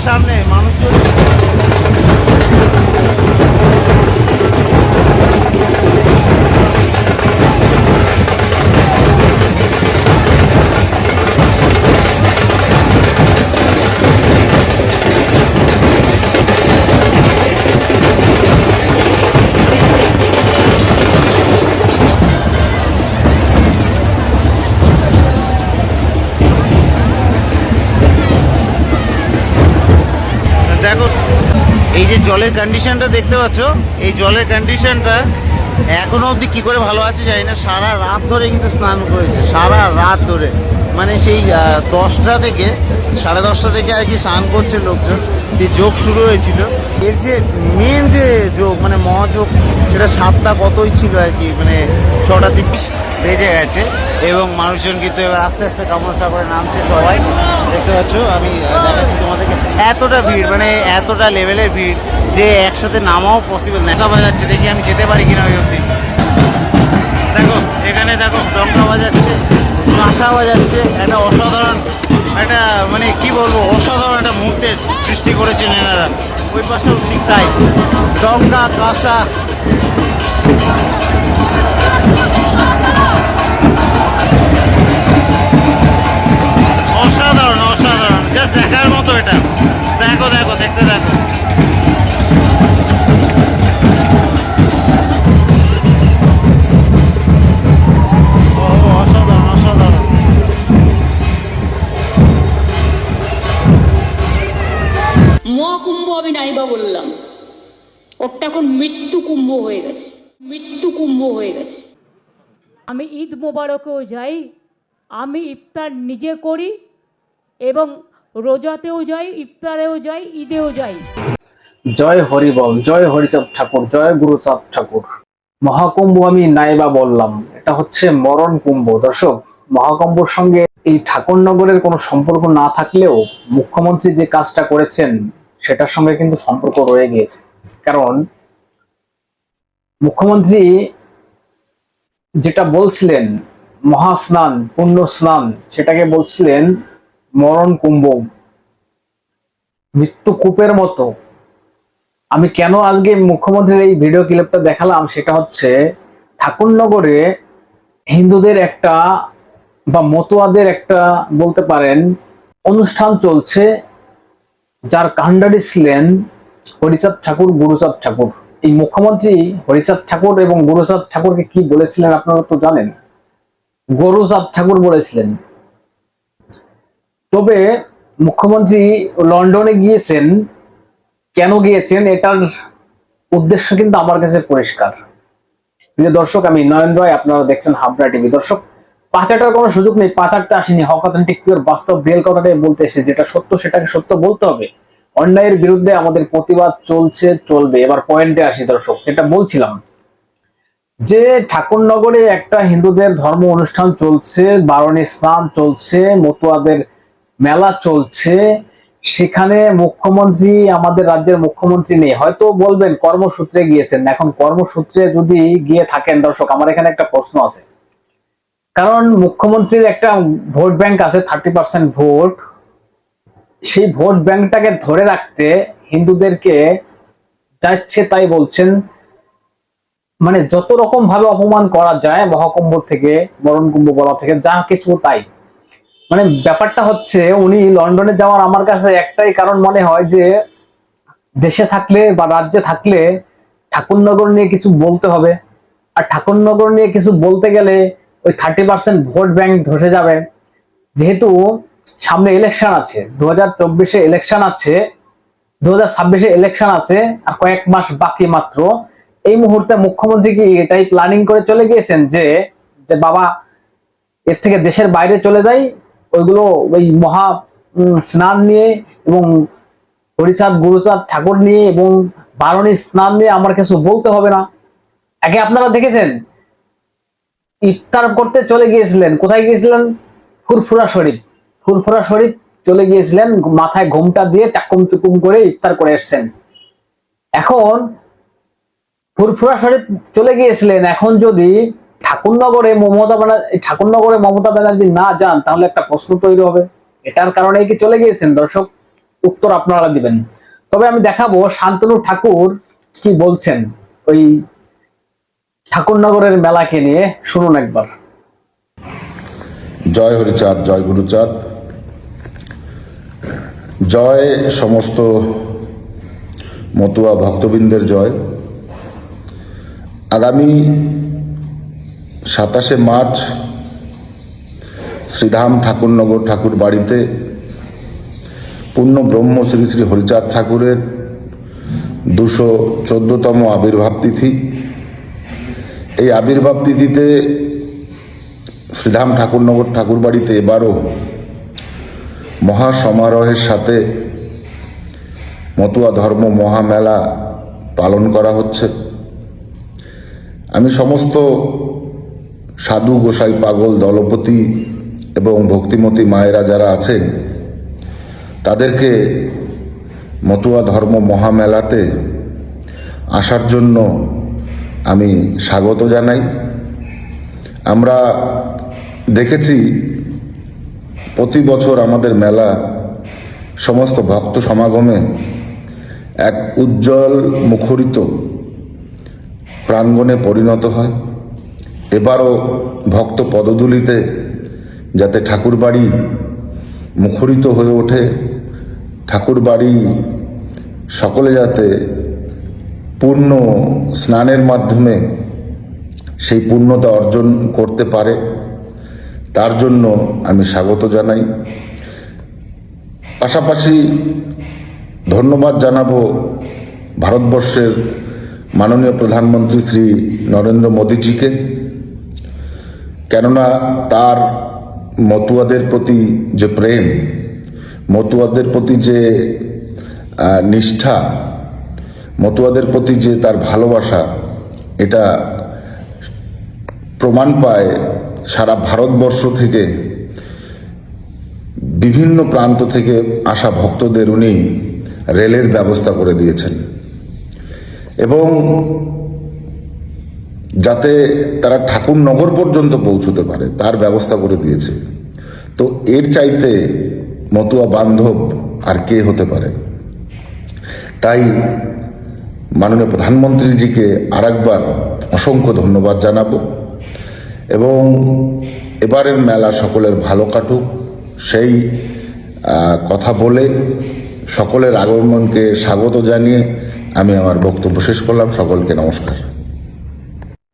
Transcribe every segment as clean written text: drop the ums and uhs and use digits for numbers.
সামনে মানুষজন দেখো, এই যে জলের কন্ডিশনটা দেখতে পাচ্ছ, এই জলের কন্ডিশনটা এখনো অবধি কি করে ভালো আছে জানি না। সারা রাত ধরে কিন্তু স্নান করেছে, সারা রাত ধরে, মানে সেই 10টা থেকে 10:30 থেকে আর কি স্নান করছে লোকজন। এই যোগ শুরু হয়েছিল, এর যে মেন যে যোগ মানে মহাযোগ, সেটা 7টা কতই ছিল আর কি, মানে 6:30 বেজে গেছে। এবং মানুষজন কিন্তু এবার আস্তে আস্তে কামড়সা করে নামছে সবাই, দেখতে পাচ্ছ। আমি দেখাচ্ছি তোমাদেরকে, এতটা ভিড়, মানে এতটা লেভেলের ভিড় যে একসাথে নামাও পসিবল না। ডঙ্কা বাজাচ্ছে, দেখি আমি যেতে পারি কিনা ওই অবধি। দেখো এখানে, দেখো ডঙ্কা বাজাচ্ছে, কাঁসা বাজাচ্ছে, একটা অসাধারণ একটা, মানে কি বলবো, অসাধারণ একটা মুহূর্তের সৃষ্টি করেছেন এনারা। ওই পাশেও ঠিক তাই, ডঙ্কা কাঁসা। অসাধারণ অসাধারণ, জাস্ট দেখার মতো এটা। দেখো দেখো, দেখতে দেখো। অসাধারণ অসাধারণ। মহাকুম্ভ আমি নাইবা বললাম, ওটা এখন মৃত্যু কুম্ভ হয়ে গেছে, মৃত্যু কুম্ভ হয়ে গেছে। আমি ঈদ মোবারকেও যাই, আমি ইফতার নিজে করি এবং রোজাতেও যাই, ইফতারেও যাই, ঈদেও যাই। জয় হরিবল, জয় হরিচাঁদ ঠাকুর, জয় গুরুচাঁদ ঠাকুর। মহাকুম্ভ আমি নাইবা বললাম, এটা হচ্ছে মরণ কুম্ভ। দর্শক, মহাকুম্ভর সঙ্গে এই ঠাকুরনগরের কোনো সম্পর্ক না থাকলেও মুখ্যমন্ত্রী যে কাজটা করেছেন সেটার সঙ্গে কিন্তু সম্পর্ক রয়ে গিয়েছে। কারণ মুখ্যমন্ত্রী যেটা বলছিলেন মহাস্নান, পুণ্য স্নান, সেটাকে বলছিলেন মরণ কুম্ভ, মৃত্যু কূপের মতো। আমি কেন আজকে মুখ্যমন্ত্রীর এই ভিডিও ক্লিপটা দেখালাম, সেটা হচ্ছে ঠাকুরনগরে হিন্দুদের একটা বা মতুয়াদের একটা বলতে পারেন অনুষ্ঠান চলছে, যার কাণ্ডারি ছিলেন হরিচাঁদ ঠাকুর, গুরুচাঁদ ঠাকুর। এই মুখ্যমন্ত্রী হরিচাঁদ ঠাকুর এবং গুরুচাঁদ ঠাকুরকে কি বলেছিলেন আপনারা তো জানেন, গরুচাঁদ ঠাকুর বলেছিলেন। তবে মুখ্যমন্ত্রী লন্ডনে গিয়েছেন, কেন গিয়েছেন এটার উদ্দেশ্য কিন্তু আমার কাছে পরিষ্কার। প্রিয় দর্শক, আমি নয়ন রায়, আপনারা দেখছেন হাবড়া টিভি। দর্শক, পাচারটার কোনো সুযোগ নেই, পাচারটা আসেনি, হক অথেন্টিক পিওর বাস্তব রিয়েল কথাটাই বলতে এসে, যেটা সত্য সেটাকে সত্য বলতে হবে। অন্যায়ের বিরুদ্ধে আমাদের প্রতিবাদ চলছে, চলবে। এবার পয়েন্টে আসি দর্শক, যেটা বলছিলাম যে ঠাকুরনগরে একটা হিন্দুদের ধর্ম অনুষ্ঠান চলছে, বারণী স্নান চলছে, মতুয়াদের মেলা চলছে, সেখানে মুখ্যমন্ত্রী, আমাদের রাজ্যের মুখ্যমন্ত্রী নেই। হয়তো বলবেন কর্মসূত্রে গিয়েছেন। এখন কর্মসূত্রে যদি গিয়ে থাকেন দর্শক, আমার এখানে একটা প্রশ্ন আছে। কারণ মুখ্যমন্ত্রীর একটা ভোট ব্যাংক আছে, 30% ভোট। সেই ভোট ব্যাংকটাকে ধরে রাখতে হিন্দুদেরকে যাচ্ছে তাই বলছেন, মানে যত রকম ভাবে অপমান করা যায়, মহাকুম্ভ থেকে, মরণ কুম্ভ বলা থেকে, যা কিছু তাই। মানে ব্যাপারটা হচ্ছে, উনি লন্ডনে যাওয়ার আমার কাছে একটাই কারণ মনে হয় যে দেশে থাকলে বা রাজ্যে থাকলে ঠাকুরনগর নিয়ে কিছু বলতে হবে। আর ঠাকুরনগর নিয়ে কিছু বলতে গেলে ওই 30% ভোট ব্যাংক ধসে যাবে। যেহেতু সামনে ইলেকশন আছে, 2024-এ ইলেকশন আছে, 2026-এ ইলেকশন আছে, আর কয়েক মাস বাকি মাত্র। এই মুহূর্তে মুখ্যমন্ত্রী কি এটাই প্ল্যানিং করে চলে গিয়েছেন যে বাবা এর থেকে দেশের বাইরে চলে যাই, ওইগুলো ওই মহা স্নান নিয়ে এবং হরিচাঁদ গুরুচাঁদ ঠাকুর নিয়ে এবং বারণী স্নান নিয়ে আমার কিছু বলতে হবে না। আগে আপনারা দেখেছেন ইফতার করতে চলে গিয়েছিলেন, কোথায় গিয়েছিলেন? ফুরফুরা শরীফ। ফুরফুরা শরীফ চলে গিয়েছিলেন, মাথায় ঘোমটা দিয়ে চাকুম চুকুম করে ইফতার করে এসছেন। এখন ফুরফুরা শরীফ চলে গিয়েছিলেন, এখন যদি ঠাকুরনগরে মমতা ব্যানার্জি না যান, তাহলে একটা প্রশ্ন তৈরি হবে, এটার কারণে কি চলে গিয়েছেন? দর্শক, উত্তর আপনারা দিবেন। তবে আমি দেখাবো শান্তনু ঠাকুর কি বলছেন ওই ঠাকুরনগরের মেলাকে নিয়ে, শুনুন একবার। জয় হরিচাঁদ, জয় গুরুচাঁদ, জয় সমস্ত মতুয়া ভক্তবৃন্দের জয়। আগামী 27শে মার্চ শ্রীধাম ঠাকুরনগর ঠাকুর বাড়িতে পূর্ণ ব্রহ্ম শ্রী শ্রী হরিচাঁদ ঠাকুরের 214তম আবির্ভাব তিথি। এই আবির্ভাব তিথিতে শ্রীধাম ঠাকুরনগর ঠাকুর বাড়িতে এবারও মহা সমারোহের সাথে মতুয়া ধর্ম মহামেলা পালন করা হচ্ছে। আমি সমস্ত সাধু গোসাই পাগল দলপতি এবং ভক্তিমতী মায়েরা যারা আছেন তাদেরকে মতুয়া ধর্ম মহামেলাতে আসার জন্য আমি স্বাগত জানাই। আমরা দেখেছি প্রতি বছর আমাদের মেলা সমস্ত ভক্ত সমাগমে এক উজ্জ্বল মুখরিত প্রাঙ্গণে পরিণত হয়। এবারও ভক্ত পদধূলিতে যাতে ঠাকুরবাড়ি মুখরিত হয়ে ওঠে, ঠাকুরবাড়ি সকলে যাতে পূর্ণ স্নানের মাধ্যমে সেই পূর্ণতা অর্জন করতে পারে, তার জন্য আমি স্বাগত জানাই। পাশাপাশি ধন্যবাদ জানাবো ভারতবর্ষের মাননীয় প্রধানমন্ত্রী শ্রী নরেন্দ্র মোদীজিকে, কেননা তার মতুয়াদের প্রতি যে প্রেম, মতুয়াদের প্রতি যে নিষ্ঠা, মতুয়াদের প্রতি যে তার ভালোবাসা, এটা প্রমাণ পায় সারা ভারতবর্ষ থেকে বিভিন্ন প্রান্ত থেকে আসা ভক্তদের উনি রেলের ব্যবস্থা করে দিয়েছেন এবং যাতে তারা ঠাকুরনগর পর্যন্ত পৌঁছতে পারে তার ব্যবস্থা করে দিয়েছে। তো এর চাইতে মতুয়া বান্ধব আর কে হতে পারে? তাই মাননীয় প্রধানমন্ত্রীজিকে আরেকবার অসংখ্য ধন্যবাদ জানাবো এবং এবারের মেলা সকলের ভালো কাটুক সেই কথা বলে সকলের আগমনকে স্বাগত জানিয়ে আমি আমার বক্তব্য শেষ করলাম। সকলকে নমস্কার।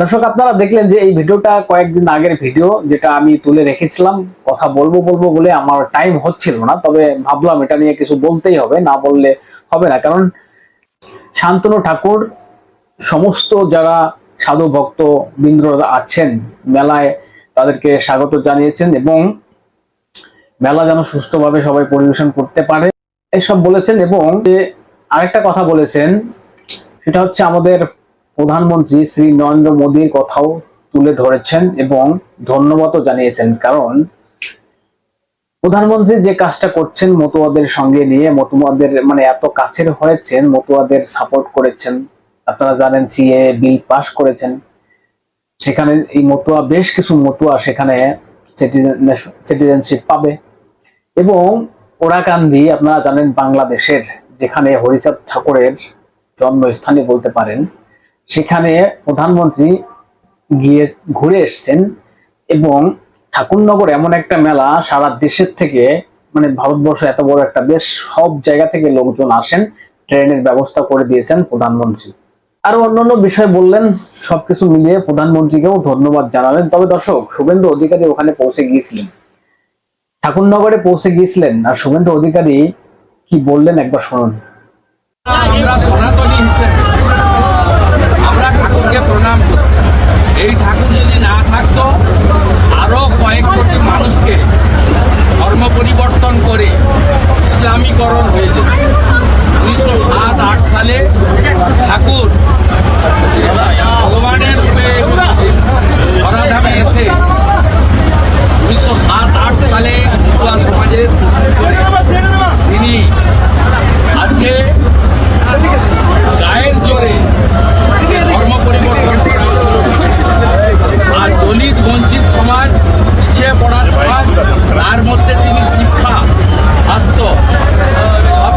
দর্শক, আপনারা দেখলেন যে এই ভিডিওটা কয়েকদিন আগের ভিডিও, যেটা আমি তুলে রেখেছিলাম। কথা বলবো বলে আমার টাইম হচ্ছিল না, তবে ভাবলাম এটা নিয়ে কিছু বলতেই হবে, না বললে হবে না। কারণ শান্তনু ঠাকুর সমস্ত যারা সাধু ভক্ত বৃন্দরা আছেন মেলায় তাদেরকে স্বাগত জানিয়েছেন এবং মেলা যেন সুষ্ঠুভাবে সবাই পরিবেশন করতে পারে এসব বলেছেন। এবং আরেকটা কথা বলেছেন, সেটা হচ্ছে আমাদের প্রধানমন্ত্রী শ্রী নরেন্দ্র মোদীর কথাও তুলে ধরেছেন এবং ধন্যবাদও জানিয়েছেন। কারণ প্রধানমন্ত্রী যে কাজটা করছেন মতুয়াদের সঙ্গে নিয়ে, মতুয়াদের মানে এত কাছের হয়েছেন, মতুয়াদের সাপোর্ট করেছেন। আপনারা জানেন সিএ বিল পাস করেছেন, সেখানে এই মতুয়া বেশ কিছু মতুয়া সেখানে সিটিজেনশিপ পাবে। এবং ওরাকান্দি আপনারা জানেন বাংলাদেশের, যেখানে হরিচাঁদ ঠাকুরের জন্মস্থানই বলতে পারেন, সেখানে প্রধানমন্ত্রী গিয়ে ঘুরে এসছেন। এবং ঠাকুরনগর এমন একটা মেলা, সারা দেশের থেকে, মানে ভারতবর্ষ এত বড় একটা দেশ, সব জায়গা থেকে লোকজন আসেন, ট্রেনের ব্যবস্থা করে দিয়েছেন প্রধানমন্ত্রী। আরো অন্যান্য বিষয় বললেন, সবকিছু মিলিয়ে প্রধানমন্ত্রীকেও ধন্যবাদ জানালেন। তবে দর্শক, শুভেন্দু অধিকারী ওখানে পৌঁছে গিয়েছিলেন, ঠাকুরনগরে পৌঁছে গিয়েছিলেন, আর শুভেন্দু অধিকারী কি বললেন একবার শুনুন। আমরা সনাতনী হিসেবে আমরা ঠাকুরকে প্রণাম করতে, এই ঠাকুর যদি না থাকতো আরো কয়েক কোটি মানুষকে ধর্ম পরিবর্তন করে ইসলামীকরণ হয়ে যেত। 1907-8 সালে ঠাকুর ভগবানের রূপে ধরাধামে এসে 1907-8 সালে মতুয়া সমাজের সৃষ্টি করে তিনি আজকে গায়ের জোরে ধর্ম পরিবর্তন করা হয়েছিল। আর দলিত বঞ্চিত সমাজ, পিছিয়ে পড়া সমাজ, তার মধ্যে তিনি শিক্ষা, স্বাস্থ্য, সব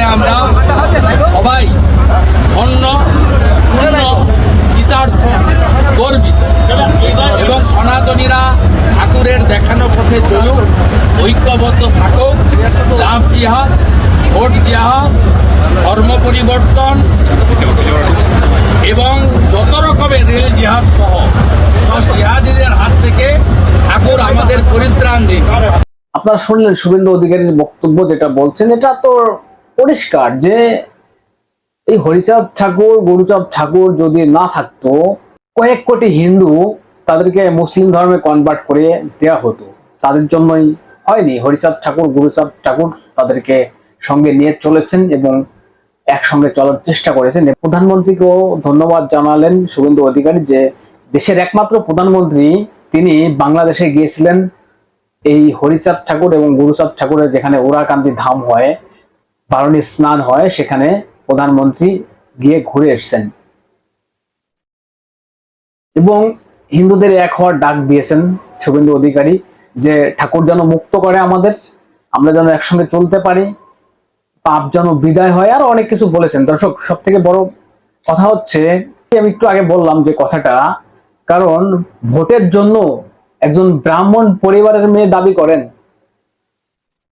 সেখানে আমরা সবাই অন্য পূর্ণ কৃতার্থ গর্বিত এবং সনাতনীরা ঠাকুরের দেখানো পথে চলুক, ঐক্যবদ্ধ থাকুক, লাভ জিহাদ, ভোট জিহাদ, ধর্ম পরিবর্তন এবং যত রকমের রেল জিহাদ সহ সব জিহাদিদের হাত থেকে ঠাকুর আমাদের পরিত্রাণ দিন। আপনারা শুনলেন শুভেন্দু অধিকারীর বক্তব্য, যেটা বলছেন এটা তো পরিষ্কার যে এই হরিচাঁদ ঠাকুর, গুরুচাঁদ ঠাকুর যদি না থাকতো, কয়েক কোটি হিন্দু তাদেরকে মুসলিম ধর্মে কনভার্ট করে দেয়া হতো। তাদের জন্যই হয়নি। হরিচাঁদ ঠাকুর, গুরুচাঁদ ঠাকুর তাদেরকে সঙ্গে নিয়ে চলেছেন এবং একসঙ্গে চলার চেষ্টা করেছেন। প্রধানমন্ত্রীকেও ধন্যবাদ জানালেন শুভেন্দু অধিকারী যে দেশের একমাত্র প্রধানমন্ত্রী, তিনি বাংলাদেশে গিয়েছিলেন এই হরিচাঁদ ঠাকুর এবং গুরুচাঁদ ঠাকুরের যেখানে ওরাকান্দি ধাম হয়, বারণী স্নান হয়, সেখানে প্রধানমন্ত্রী গিয়ে ঘুরে এসেছেন এবং হিন্দুদের এক হওয়ার ডাক দিয়েছেন শুভেন্দু অধিকারী যে ঠাকুর যেন মুক্ত করে আমাদের, আমরা যেন একসঙ্গে চলতে পারি, পাপ যেন বিদায় হয়, আর অনেক কিছু বলেছেন। দর্শক, সব থেকে বড় কথা হচ্ছে, আমি একটু আগে বললাম যে কথাটা, কারণ ভোটের জন্য একজন ব্রাহ্মণ পরিবারের মেয়ে দাবি করেন,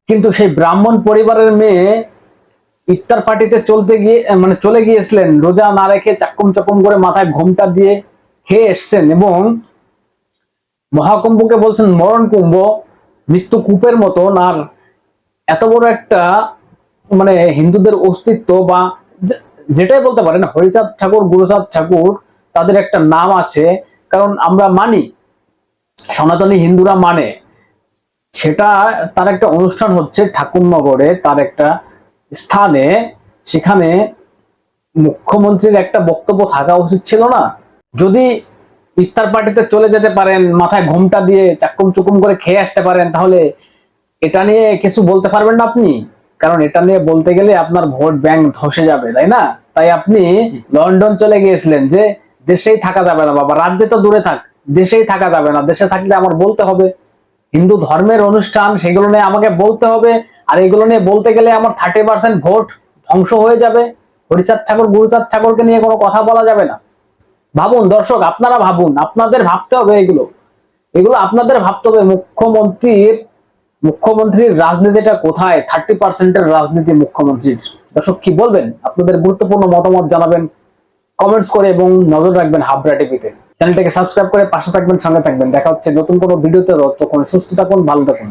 কিন্তু সেই ব্রাহ্মণ পরিবারের মেয়ে ইফতার পার্টিতে চলে গিয়েছিলেন, রোজা না রেখে চাক্কুম চাক্কুম করে মাথায় ঘোমটা দিয়ে খেয়ে এসছেন এবং মহাকুম্ভকে বলছেন মরণ কুম্ভ, মৃত্যু কূপের মতন। আর এত বড় একটা হিন্দুদের অস্তিত্ব বা যেটাই বলতে পারেন, হরিচাঁদ ঠাকুর, গুরুচাঁদ ঠাকুর, তাদের একটা নাম আছে, কারণ আমরা মানি, সনাতনী হিন্দুরা মানে। সেটা তার একটা অনুষ্ঠান হচ্ছে ঠাকুরনগরে, তার একটা স্থানে, সেখানে মুখ্যমন্ত্রীর একটা বক্তব্য থাকা উচিত ছিল না? যদি ইফতার পার্টিতে চলে যেতে পারেন, মাথায় ঘোমটা দিয়ে চাক্কুম চুকুম করে খেয়ে আসতে পারেন, তাহলে এটা নিয়ে কিছু বলতে পারবেন না আপনি? কারণ এটা নিয়ে বলতে গেলে আপনার ভোট ব্যাংক ধসে যাবে, তাই না? তাই আপনি লন্ডন চলে গিয়েছিলেন যে দেশেই থাকা যাবে না বাবা, রাজ্যে তো দূরে থাক, দেশেই থাকা যাবে না। দেশে থাকলে আমার বলতে হবে, হিন্দু ধর্মের অনুষ্ঠান সেগুলো নিয়ে আমাকে বলতে হবে, আর এগুলো নিয়ে বলতে গেলে আমার 30% ভোট ধ্বংস হয়ে যাবে। হরিচাঁদ ঠাকুর, গুরুচাঁদ ঠাকুরকে নিয়ে কোনো কথা বলা যাবে না। ভাবুন দর্শক, আপনারা ভাবুন, আপনাদের ভাবতে হবে, এগুলো আপনাদের ভাবতে হবে। মুখ্যমন্ত্রীর রাজনীতিটা কোথায়? 30%-এর রাজনীতি মুখ্যমন্ত্রীর। দর্শক, কি বলবেন? আপনাদের গুরুত্বপূর্ণ মতামত জানাবেন কমেন্টস করে এবং নজর রাখবেন হাবড়া টিভিতে। চ্যানেলটাকে সাবস্ক্রাইব করে পাশে থাকবেন, সঙ্গে থাকবেন। দেখা হচ্ছে নতুন কোনো ভিডিওতে। ততক্ষণ সুস্থ থাকুন, ভালো থাকুন।